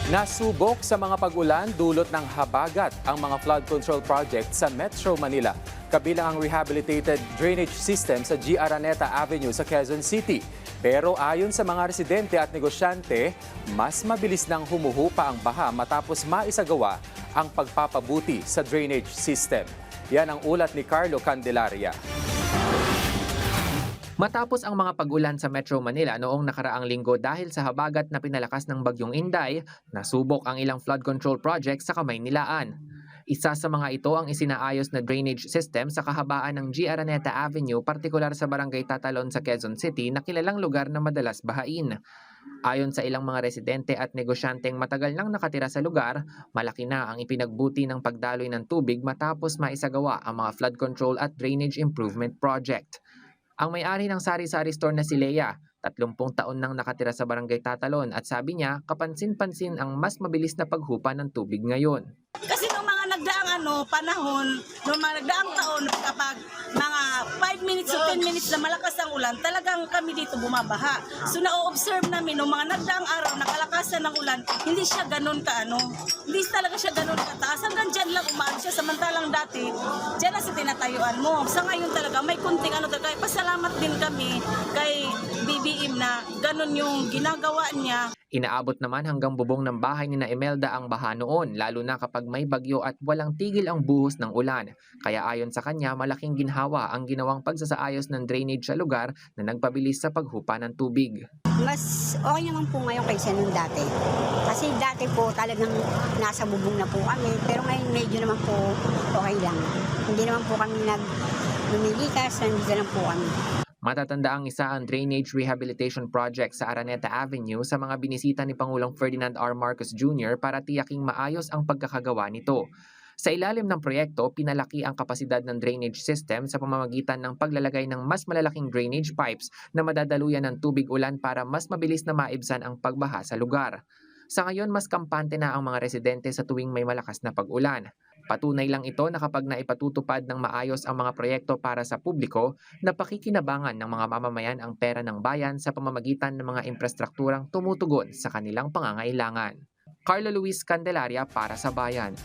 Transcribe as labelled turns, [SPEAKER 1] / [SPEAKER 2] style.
[SPEAKER 1] Nasubok sa mga pag-ulan dulot ng habagat ang mga flood control project sa Metro Manila. Kabilang ang rehabilitated drainage system sa G. Araneta Avenue sa Quezon City. Pero ayon sa mga residente at negosyante, mas mabilis nang humuhupa ang baha matapos maisagawa ang pagpapabuti sa drainage system. Yan ang ulat ni Carlo Candelaria.
[SPEAKER 2] Matapos ang mga pag-ulan sa Metro Manila noong nakaraang linggo dahil sa habagat na pinalakas ng Bagyong Inday, nasubok ang ilang flood control project sa Kamaynilaan. Isa sa mga ito ang isinaayos na drainage system sa kahabaan ng G. Araneta Avenue, partikular sa Barangay Tatalon sa Quezon City na kilalang lugar na madalas bahain. Ayon sa ilang mga residente at negosyanteng matagal nang nakatira sa lugar, malaki na ang ipinagbuti ng pagdaloy ng tubig matapos maisagawa ang mga flood control at drainage improvement project. Ang may-ari ng sari-sari store na si Leia, 30 taon nang nakatira sa Barangay Tatalon at sabi niya kapansin-pansin ang mas mabilis na paghupa ng tubig ngayon.
[SPEAKER 3] Kasi nung mga nagdaang panahon, nung mga nagdaang taon, kapag mga 5 minutes to 10 minutes na malakas ang ulan, talagang kami dito bumabaha. So na-observe namin nung mga nagdaang araw na kalakasan ng ulan, hindi siya ganun hindi talaga siya ganun kataas. Hanggang dyan lang umaan siya, samantalang dati, dyan na sa tinatayuan mo. Sa ngayon talaga, may kunting talaga. Pasalamat din kami kay BBM na ganun yung ginagawa niya.
[SPEAKER 2] Inaabot naman hanggang bubong ng bahay ni na Imelda ang baha noon, lalo na kapag may bagyo at walang tigil ang buhos ng ulan. Kaya ayon sa kanya, malaking ginhawa ang ginawang pagsasaayos ng drainage sa lugar na nagpabilis sa paghupa ng tubig.
[SPEAKER 4] Mas okay naman po ngayon kaysa nung dati. Kasi dati po talagang nasa bubong na po kami, pero ngayon medyo naman po okay lang. Hindi naman po kami lumilikas, nandito lang po kami.
[SPEAKER 2] Matatanda ang isa ang drainage rehabilitation project sa Araneta Avenue sa mga binisita ni Pangulong Ferdinand R. Marcos Jr. para tiyaking maayos ang pagkakagawa nito. Sa ilalim ng proyekto, pinalaki ang kapasidad ng drainage system sa pamamagitan ng paglalagay ng mas malalaking drainage pipes na madadaluyan ng tubig ulan para mas mabilis na maibsan ang pagbaha sa lugar. Sa ngayon, mas kampante na ang mga residente sa tuwing may malakas na pag-ulan. Patunay lang ito na kapag naipatutupad ng maayos ang mga proyekto para sa publiko, napakikinabangan ng mga mamamayan ang pera ng bayan sa pamamagitan ng mga infrastrukturang tumutugon sa kanilang pangangailangan. Carlo Luis Candelaria para sa Bayan.